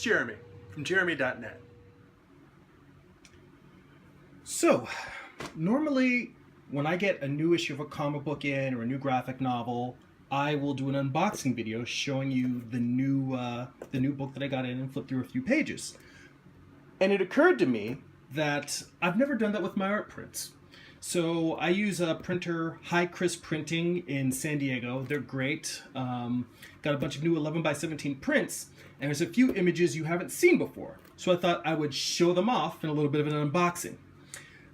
Jeremy from jeremy.net. So, normally when I get a new issue of a comic book in or a new graphic novel, I will do an unboxing video showing you the new book that I got in and flip through a few pages. And it occurred to me that I've never done that with my art prints. So I use a printer, High Crisp Printing in San Diego. They're great. Got a bunch of new 11x17 prints, and there's a few images you haven't seen before. So I thought I would show them off in a little bit of an unboxing.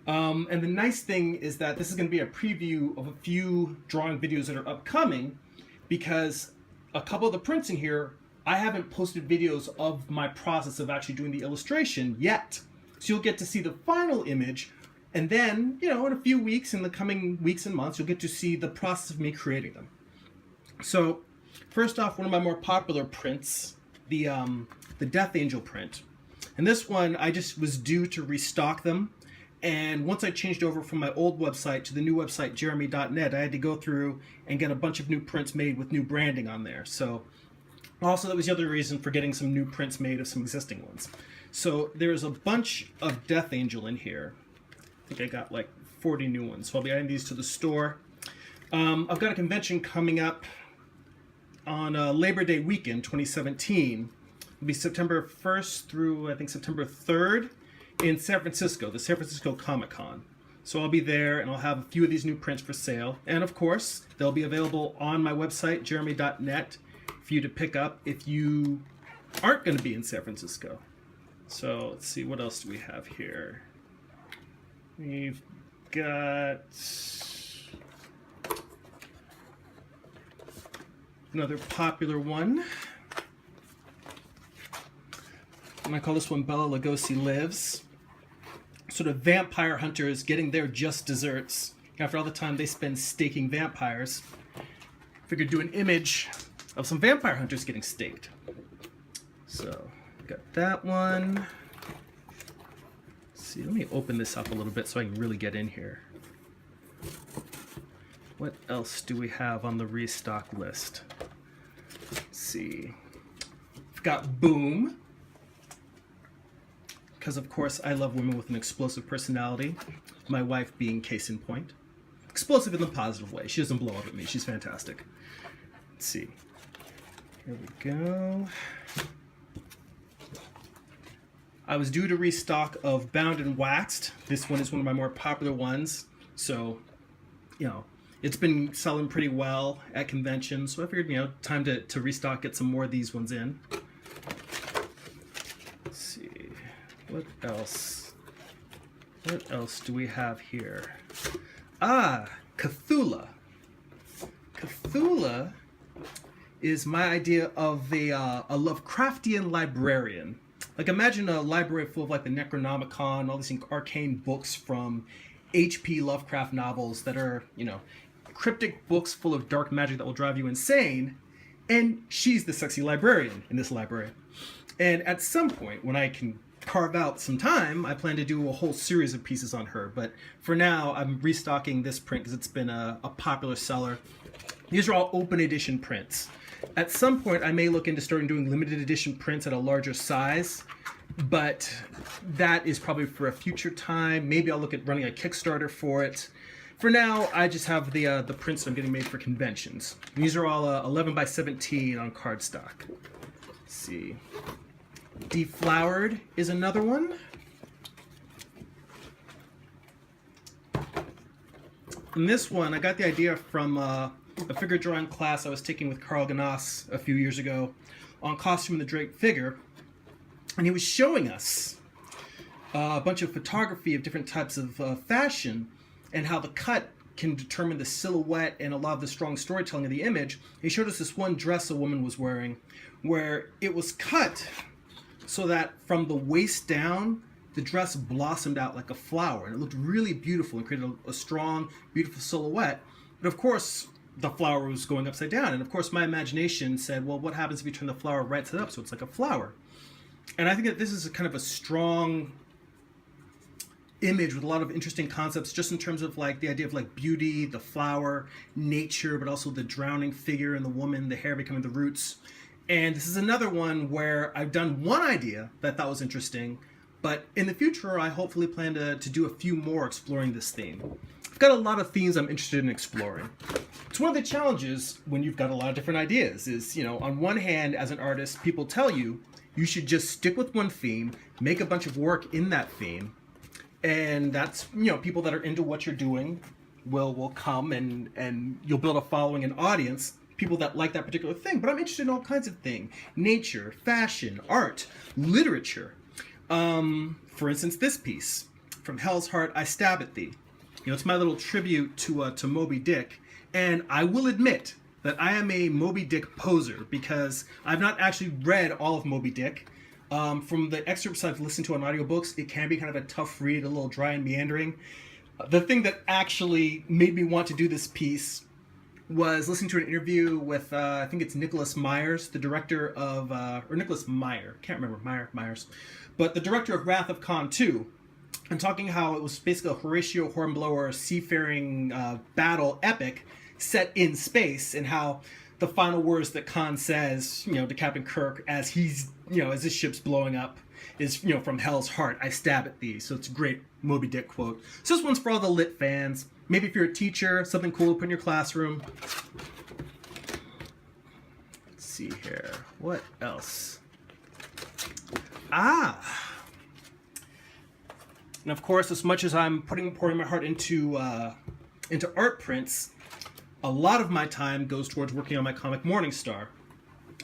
And the nice thing is that this is going to be a preview of a few drawing videos that are upcoming, because a couple of the prints in here, I haven't posted videos of my process of actually doing the illustration yet. So you'll get to see the final image, and then, in a few weeks, in the coming weeks and months, you'll get to see the process of me creating them. So, first off, one of my more popular prints, the Death Angel print. And this one, I just was due to restock them. And once I changed over from my old website to the new website, jeremy.net, I had to go through and get a bunch of new prints made with new branding on there. So, also, that was the other reason for getting some new prints made of some existing ones. So, there's a bunch of Death Angel in here. I think I got like 40 new ones, so I'll be adding these to the store. I've got a convention coming up on Labor Day weekend 2017. It'll be September 1st through I think September 3rd in San Francisco, the San Francisco Comic-Con. So I'll be there and I'll have a few of these new prints for sale. And of course, they'll be available on my website, jeremy.net, for you to pick up if you aren't going to be in San Francisco. So let's see, what else do we have here? We've got another popular one. I'm going to call this one Bela Lugosi Lives. Sort of vampire hunters getting their just desserts after all the time they spend staking vampires. Figured do an image of some vampire hunters getting staked. So, got that one. See, let me open this up a little bit so I can really get in here. What else do we have on the restock list? Let's see. We've got Boom, because of course I love women with an explosive personality, my wife being case in point. Explosive in the positive way. She doesn't blow up at me. She's fantastic. Let's see. Here we go. I was due to restock of Bound and Waxed. This one is one of my more popular ones. So, it's been selling pretty well at conventions. So I figured, time to restock, get some more of these ones in. Let's see. What else? What else do we have here? Cthulhu. Cthulhu is my idea of a Lovecraftian librarian. Like, imagine a library full of, like, the Necronomicon, all these arcane books from H.P. Lovecraft novels that are, cryptic books full of dark magic that will drive you insane. And she's the sexy librarian in this library. And at some point, when I can carve out some time, I plan to do a whole series of pieces on her. But for now, I'm restocking this print because it's been a popular seller. These are all open edition prints. At some point, I may look into starting doing limited edition prints at a larger size, but that is probably for a future time. Maybe I'll look at running a Kickstarter for it. For now, I just have the prints I'm getting made for conventions. These are all 11x17 on cardstock. Let's see. Deflowered is another one. And this one, I got the idea from a figure drawing class I was taking with Carl Ganas a few years ago on Costume the Drake figure. And he was showing us a bunch of photography of different types of fashion and how the cut can determine the silhouette and a lot of the strong storytelling of the image. He showed us this one dress a woman was wearing where it was cut so that from the waist down, the dress blossomed out like a flower. And it looked really beautiful and created a strong, beautiful silhouette. But of course, the flower was going upside down. And of course, my imagination said, well, what happens if you turn the flower right side up so it's like a flower? And I think that this is a kind of a strong image with a lot of interesting concepts, just in terms of like the idea of like beauty, the flower, nature, but also the drowning figure and the woman, the hair becoming the roots. And this is another one where I've done one idea that I thought was interesting, but in the future I hopefully plan to do a few more exploring this theme. I've got a lot of themes I'm interested in exploring. It's one of the challenges when you've got a lot of different ideas is, on one hand, as an artist, people tell you should just stick with one theme, make a bunch of work in that theme, and that's, people that are into what you're doing will come and you'll build a following and audience, people that like that particular thing. But I'm interested in all kinds of things: nature, fashion, art, literature. For instance, this piece, From Hell's Heart I Stab at Thee. It's my little tribute to Moby Dick, and I will admit that I am a Moby Dick poser because I've not actually read all of Moby Dick. From the excerpts I've listened to on audiobooks, it can be kind of a tough read, a little dry and meandering. The thing that actually made me want to do this piece was listening to an interview with, I think it's Nicholas Myers, the director of, or Nicholas Meyer, can't remember, Myers, but the director of Wrath of Khan 2, and talking how it was basically a Horatio Hornblower seafaring battle epic set in space, and how the final words that Khan says, to Captain Kirk as he's, as his ship's blowing up is, from hell's heart, I stab at thee. So it's a great Moby Dick quote. So this one's for all the lit fans. Maybe if you're a teacher, something cool to put in your classroom. Let's see here. What else? And of course, as much as I'm pouring my heart into art prints, a lot of my time goes towards working on my comic Morningstar.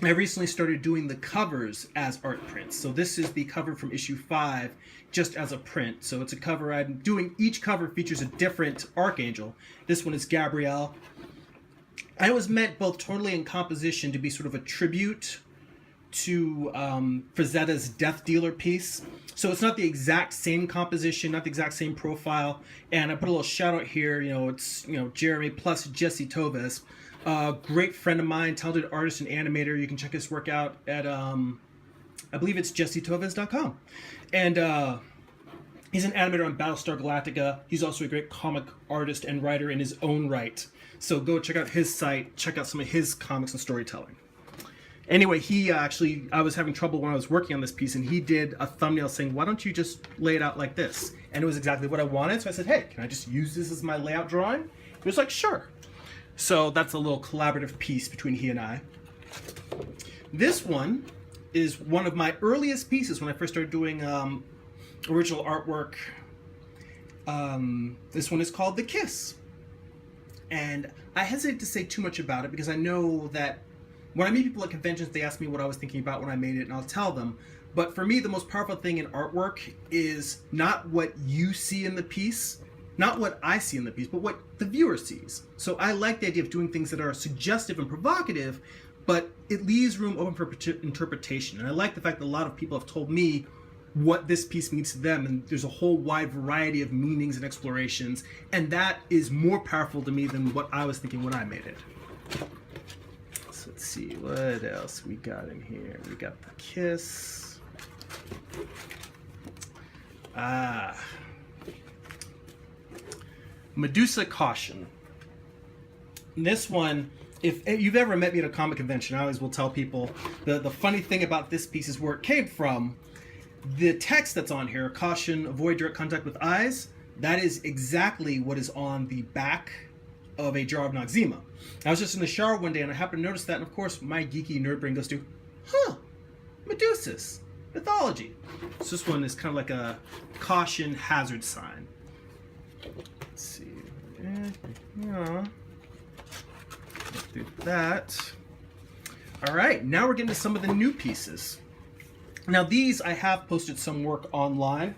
I recently started doing the covers as art prints. So this is the cover from issue 5, just as a print. So it's a cover I'm doing. Each cover features a different archangel. This one is Gabrielle. And it was meant both tonally and composition to be sort of a tribute to Frazetta's Death Dealer piece. So it's not the exact same composition, not the exact same profile. And I put a little shout out here, it's, Jeremy plus Jesse Toves, great friend of mine, talented artist and animator. You can check his work out at, I believe it's jessetoves.com. And he's an animator on Battlestar Galactica. He's also a great comic artist and writer in his own right. So go check out his site, check out some of his comics and storytelling. Anyway, he I was having trouble when I was working on this piece, and he did a thumbnail saying, why don't you just lay it out like this? And it was exactly what I wanted, so I said, hey, can I just use this as my layout drawing? He was like, sure. So that's a little collaborative piece between he and I. This one is one of my earliest pieces when I first started doing original artwork. This one is called The Kiss. And I hesitate to say too much about it because I know that when I meet people at conventions, they ask me what I was thinking about when I made it, and I'll tell them. But for me, the most powerful thing in artwork is not what you see in the piece, not what I see in the piece, but what the viewer sees. So I like the idea of doing things that are suggestive and provocative, but it leaves room open for interpretation. And I like the fact that a lot of people have told me what this piece means to them, and there's a whole wide variety of meanings and explorations, and that is more powerful to me than what I was thinking when I made it. Let's see, what else we got in here? We got the kiss. Medusa Caution. This one, if you've ever met me at a comic convention, I always will tell people the funny thing about this piece is where it came from. The text that's on here, caution, avoid direct contact with eyes, that is exactly what is on the back of a jar of Noxzema. I was just in the shower one day and I happened to notice that, and of course my geeky nerd brain goes to, Medusas, mythology. So this one is kind of like a caution hazard sign. Let's see. Get through that. Alright, now we're getting to some of the new pieces. Now these, I have posted some work online.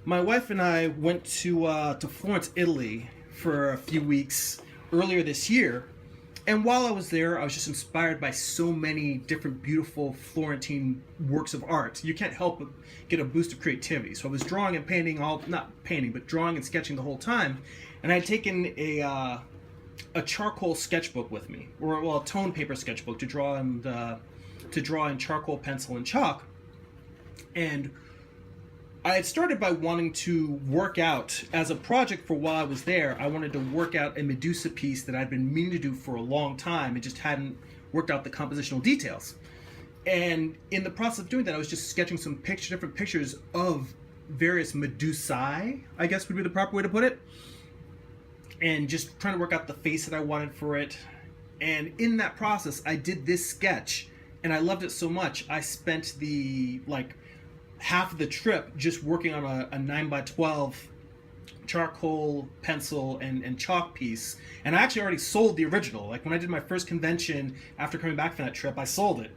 My wife and I went to Florence, Italy for a few weeks earlier this year, and while I was there, I was just inspired by so many different beautiful Florentine works of art. You can't help but get a boost of creativity. So I was drawing and painting, drawing and sketching the whole time, and I had taken a charcoal sketchbook with me, or a tone paper sketchbook to draw in charcoal, pencil, and chalk. And I had started by wanting to work out, as a project for while I was there, I wanted to work out a Medusa piece that I'd been meaning to do for a long time and just hadn't worked out the compositional details. And in the process of doing that, I was just sketching some different pictures of various Medusae, I guess would be the proper way to put it, and just trying to work out the face that I wanted for it. And in that process, I did this sketch, and I loved it so much, I spent the half of the trip just working on a 9x12 charcoal, pencil, and chalk piece. And I actually already sold the original. Like when I did my first convention after coming back from that trip, I sold it.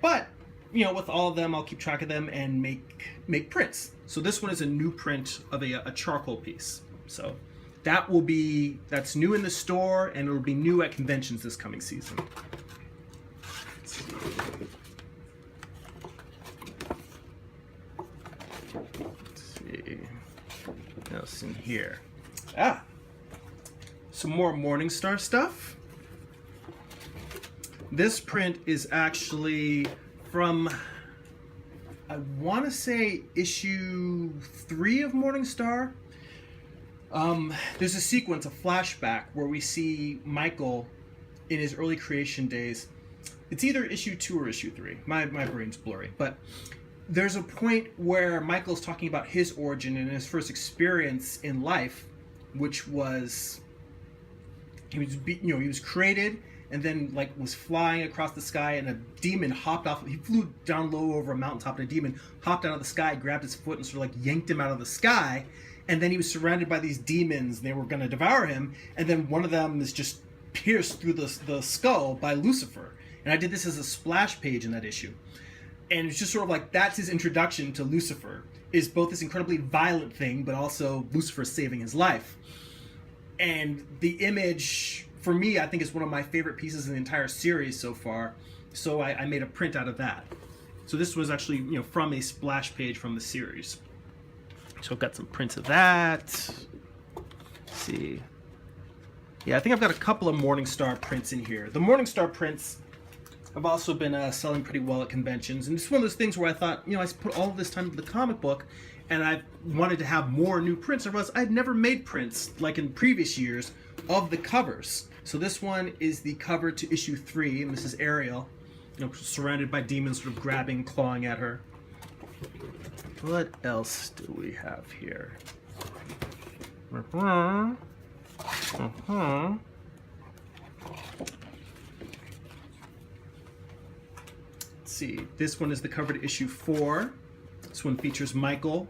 But with all of them, I'll keep track of them and make prints. So this one is a new print of a charcoal piece. So that's new in the store, and it'll be new at conventions this coming season. Let's see. What else in here? Some more Morningstar stuff. This print is actually from, I want to say, issue 3 of Morningstar. There's a sequence, a flashback, where we see Michael in his early creation days. It's either issue 2 or issue 3. My brain's blurry, but there's a point where Michael's talking about his origin and his first experience in life, which was he was created and then was flying across the sky, and a demon hopped off. He flew down low over a mountaintop, and a demon hopped out of the sky, grabbed his foot, and sort of yanked him out of the sky. And then he was surrounded by these demons, and they were going to devour him. And then one of them is just pierced through the skull by Lucifer. And I did this as a splash page in that issue. And it's just sort of that's his introduction to Lucifer, is both this incredibly violent thing, but also Lucifer saving his life. And the image, for me, I think is one of my favorite pieces in the entire series so far. So I made a print out of that. So this was actually, from a splash page from the series. So I've got some prints of that. Let's see. Yeah, I think I've got a couple of Morningstar prints in here. The Morningstar prints have also been selling pretty well at conventions. And it's one of those things where I thought, I put all of this time into the comic book, and I wanted to have more new prints. I realized I'd never made prints, like in previous years, of the covers. So this one is the cover to issue 3, and this is Ariel, surrounded by demons sort of grabbing, clawing at her. What else do we have here? Let's see. This one is the cover to issue 4. This one features Michael,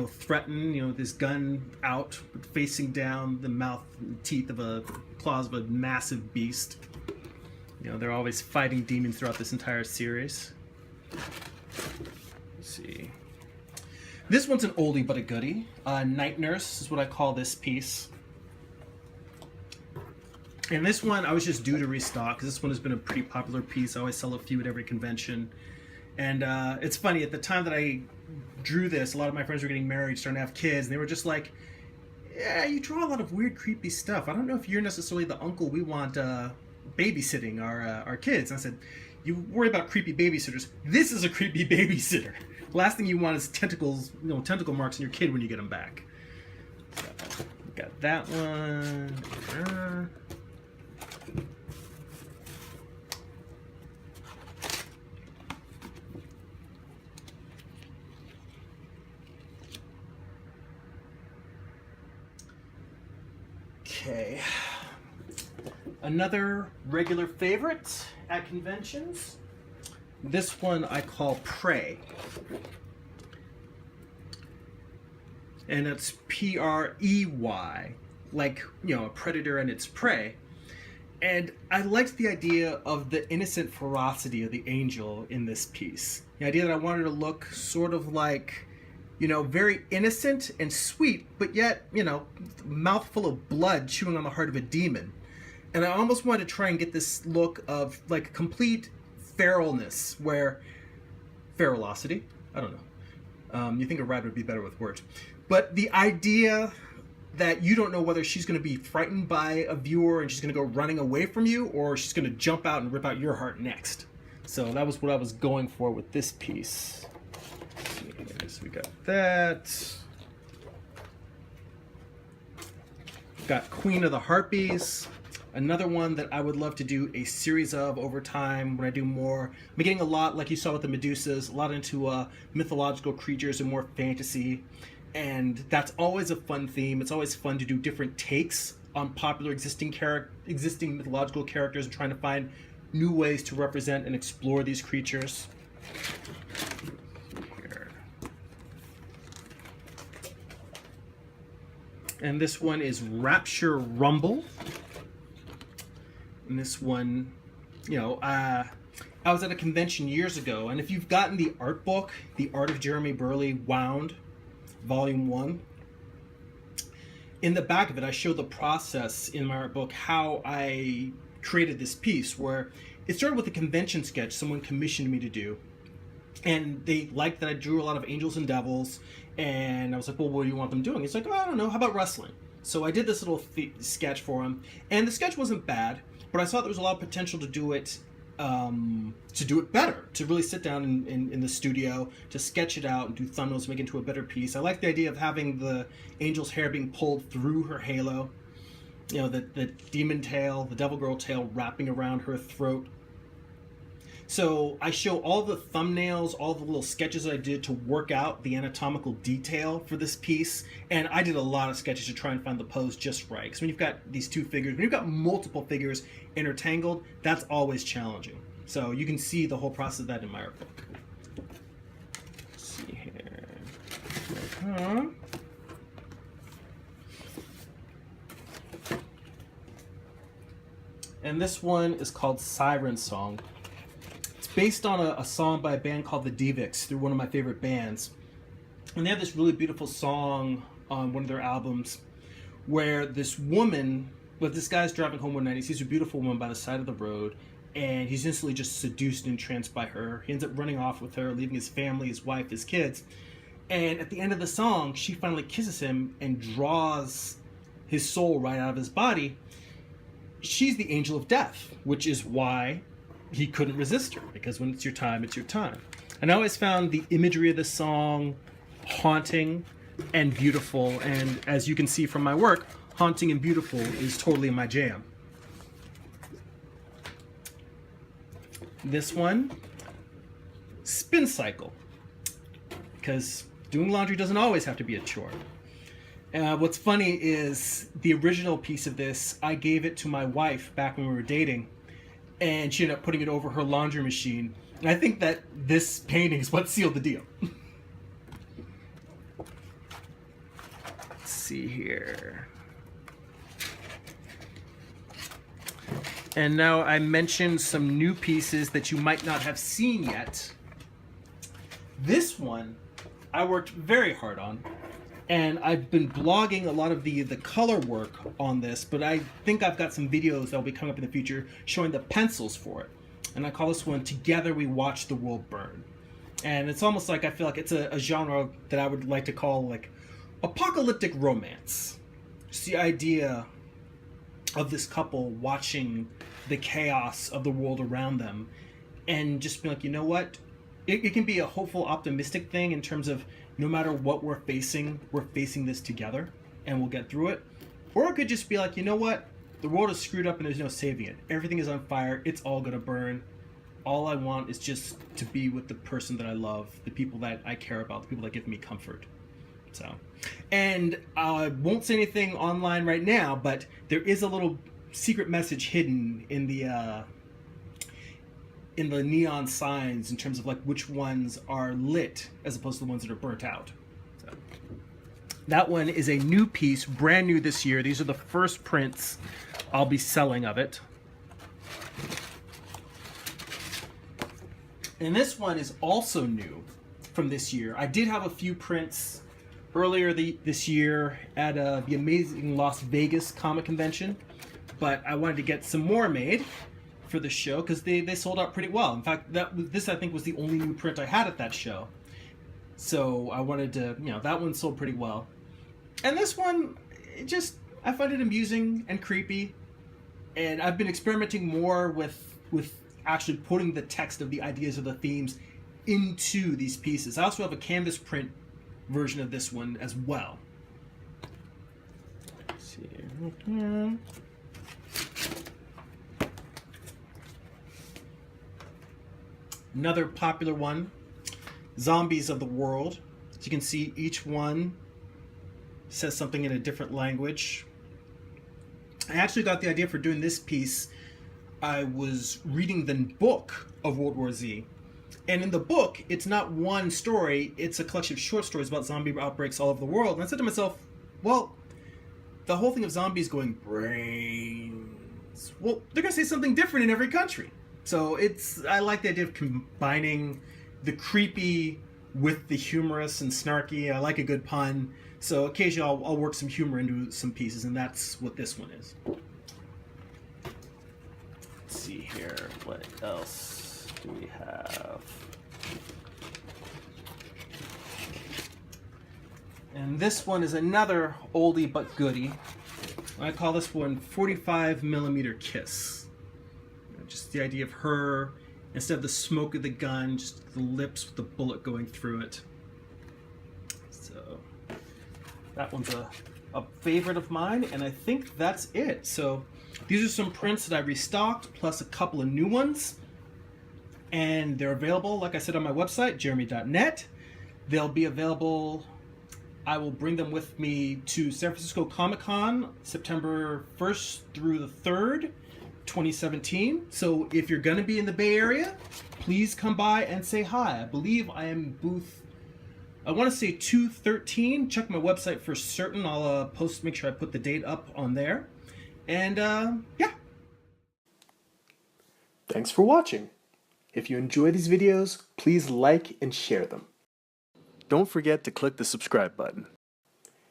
threatened, with his gun out, facing down the mouth and teeth of claws of a massive beast. They're always fighting demons throughout this entire series. Let's see. This one's an oldie but a goodie. Night Nurse is what I call this piece. And this one I was just due to restock, because this one has been a pretty popular piece. I always sell a few at every convention. And it's funny, at the time that I drew this, a lot of my friends were getting married, starting to have kids, and they were just like, yeah, you draw a lot of weird, creepy stuff. I don't know if you're necessarily the uncle we want babysitting our kids. And I said, you worry about creepy babysitters. This is a creepy babysitter. Last thing you want is tentacles, tentacle marks on your kid when you get them back. So, got that one. Okay. Another regular favorite at conventions. This one I call Prey. And it's P-R-E-Y, like, a predator and its prey. And I liked the idea of the innocent ferocity of the angel in this piece. The idea that I wanted to look sort of like, very innocent and sweet, but yet, mouthful of blood chewing on the heart of a demon. And I almost wanted to try and get this look of, complete feralness, where... feralocity? I don't know. You think a rat would be better with words. But the idea that you don't know whether she's going to be frightened by a viewer and she's going to go running away from you, or she's going to jump out and rip out your heart next. So that was what I was going for with this piece. So we got that. Got Queen of the Harpies. Another one that I would love to do a series of over time when I do more. I'm getting a lot, like you saw with the Medusas, a lot into mythological creatures and more fantasy. And that's always a fun theme. It's always fun to do different takes on popular existing mythological characters and trying to find new ways to represent and explore these creatures. Here. And this one is Rapture Rumble. And this one, you know, I was at a convention years ago, and if you've gotten the art book, The Art of Jeremy Burley Wound, Volume 1, in the back of it, I show the process in my art book, how I created this piece, where it started with a convention sketch someone commissioned me to do. And they liked that I drew a lot of angels and devils, and I was like, well, what do you want them doing? He's like, oh, I don't know, how about wrestling? So I did this little sketch for him, and the sketch wasn't bad, but I saw there was a lot of potential to do it better, to really sit down in the studio, to sketch it out and do thumbnails, make it into a better piece. I like the idea of having the angel's hair being pulled through her halo, you know, the demon tail, the devil girl tail wrapping around her throat. So I show all the thumbnails, all the little sketches I did to work out the anatomical detail for this piece. And I did a lot of sketches to try and find the pose just right. Because when you've got these two figures, when you've got multiple figures intertangled, that's always challenging. So you can see the whole process of that in my art book. Let's see here. And this one is called Siren Song. Based on a song by a band called the Divics, through one of my favorite bands. And they have this really beautiful song on one of their albums where this woman, this guy's driving home one night, he sees a beautiful woman by the side of the road, and he's instantly just seduced and entranced by her. He ends up running off with her, leaving his family, his wife, his kids. And at the end of the song, she finally kisses him and draws his soul right out of his body. She's the angel of death, which is why he couldn't resist her, because when it's your time, it's your time. And I always found the imagery of this song haunting and beautiful, and as you can see from my work, haunting and beautiful is totally my jam. This one, Spin Cycle, because doing laundry doesn't always have to be a chore. What's funny is the original piece of this, I gave it to my wife back when we were dating, and she ended up putting it over her laundry machine. And I think that this painting is what sealed the deal. Let's see here. And now I mentioned some new pieces that you might not have seen yet. This one I worked very hard on. And I've been blogging a lot of the color work on this, but I think I've got some videos that will be coming up in the future showing the pencils for it. And I call this one Together We Watch the World Burn. And it's almost like, I feel like it's a genre that I would like to call like apocalyptic romance. Just the idea of this couple watching the chaos of the world around them and just be like, you know what? It can be a hopeful, optimistic thing in terms of no matter what we're facing this together and we'll get through it. Or it could just be like, you know what? The world is screwed up and there's no saving it. Everything is on fire. It's all gonna burn. All I want is just to be with the person that I love, the people that I care about, the people that give me comfort. So, and I won't say anything online right now, but there is a little secret message hidden in the neon signs in terms of like which ones are lit as opposed to the ones that are burnt out. So, that one is a new piece, brand new this year. These are the first prints I'll be selling of it. And this one is also new from this year. I did have a few prints earlier this year at the amazing Las Vegas Comic Convention, but I wanted to get some more made for the show because they sold out pretty well. In fact, this I think was the only new print I had at that show. So I wanted to, that one sold pretty well. And this one, I find it amusing and creepy. And I've been experimenting more with actually putting the text of the ideas of the themes into these pieces. I also have a canvas print version of this one as well. Let's see here. Another popular one, Zombies of the World. As you can see, each one says something in a different language. I actually got the idea for doing this piece. I was reading the book of World War Z. And in the book, it's not one story, it's a collection of short stories about zombie outbreaks all over the world. And I said to myself, well, the whole thing of zombies going brains, well, they're going to say something different in every country. So I like the idea of combining the creepy with the humorous and snarky. I like a good pun. So occasionally I'll work some humor into some pieces, and that's what this one is. Let's see here, what else do we have? And this one is another oldie but goodie. I call this one 45mm Kiss. Just the idea of her, instead of the smoke of the gun, just the lips with the bullet going through it. So that one's a favorite of mine, and I think that's it. So these are some prints that I restocked, plus a couple of new ones. And they're available, like I said, on my website, jeremy.net. They'll be available, I will bring them with me to San Francisco Comic-Con, September 1st through the 3rd, 2017. So if you're going to be in the Bay Area, please come by and say hi. I believe I am booth, I want to say 213. Check my website for certain. I'll make sure I put the date up on there. And yeah. Thanks for watching. If you enjoy these videos, please like and share them. Don't forget to click the subscribe button.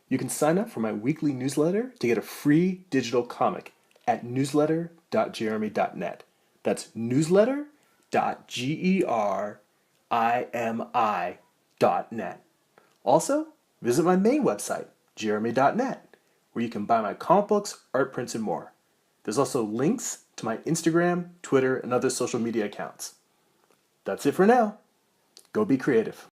You can sign up for my weekly newsletter to get a free digital comic at newsletter.jeremy.net. That's newsletter.germi.net. Also, visit my main website, jeremy.net, where you can buy my comic books, art prints, and more. There's also links to my Instagram, Twitter, and other social media accounts. That's it for now. Go be creative.